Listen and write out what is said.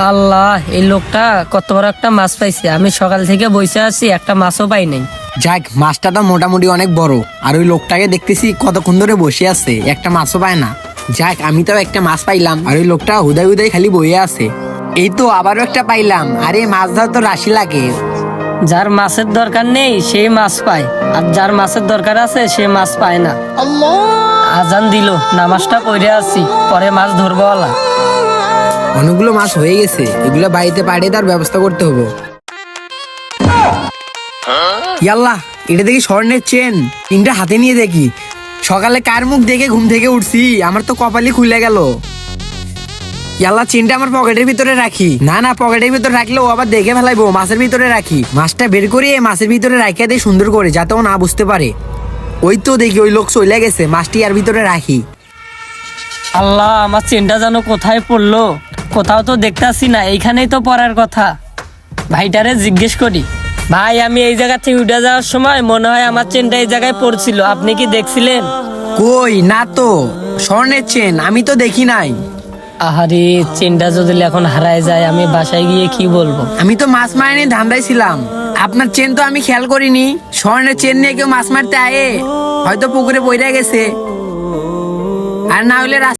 আল্লাহ, এই লোকটা কত বড় একটা মাছ পাইছে। আমি সকাল থেকে বসে আছি, একটা মাছও পাই নাই। যাক, মাছটা তো মোটামুটি অনেক বড়। আর ওই লোকটাকে দেখতেছি কতক্ষণ ধরে বসে আছে, একটা মাছও পায় না। যাক, আমি তো একটা মাছ পাইলাম, আর ওই লোকটা হুদাই হুদাই খালি বইয়ে আছে। এই তো আবারও একটা পাইলাম। আরে মাছ ধর তো রাশি লাগে। যার মাছের দরকার নেই সেই মাছ পায়, আর যার মাছের দরকার আছে সে মাছ পায় না। আজান দিল, নামাজটা পড়ে আছি, পরে মাছ ধরবো আলা। অনেকগুলো মাছ হয়ে গেছে, এগুলো বাড়িতে পাঠিয়ে তার ব্যবস্থা করতে হবে। ইয়াল্লা, এটা দেখি স্বর্ণের চেন। তিনটা হাতে নিয়ে দেখি। সকালে কার মুখ দেখে ঘুম থেকে উঠছি, আমার তো কপালই খুলে গেল। ইয়াল্লা, চেনটা আমার পকেটের ভিতরে রাখি। না না, পকেটের ভিতরে রাখলে ও আবার দেখে ফেলাইবো। মাছের ভিতরে রাখি। মাছটা বের করে মাছের ভিতরে রাখিয়া দেয় সুন্দর করে, যাতে ও না বুঝতে পারে। ওই তো দেখি ওই লোক চলে গেছে, মাছটি আর ভিতরে রাখি। আল্লাহ, আমার চেনটা যেন কোথায় পড়লো, কোথাও তো দেখতাছি না। এইখানেই তো পড়ার কথা। ভাইটারে জিজ্ঞেস করি, ভাই আমি এই জায়গা থেকে উঠে যাওয়ার সময় মনে হয় আমার চেনটা এই জায়গায় পড়ছিল, আপনি কি দেখছিলেন? কই না তো, স্বর্ণের চেন আমি তো দেখি নাই। আহারে, চেনটা যদি এখন হারায় যায়, আমি বাসায় গিয়ে কি বলবো? আমি তো মাছ মারিনি, ধান্দায় ছিলাম। আপনার চেন তো আমি খেয়াল করিনি। স্বর্ণের চেন নিয়ে কেউ মাছ মারতে আয়ে হয়তো পুকুরে পড়ে গেছে, আর না হলে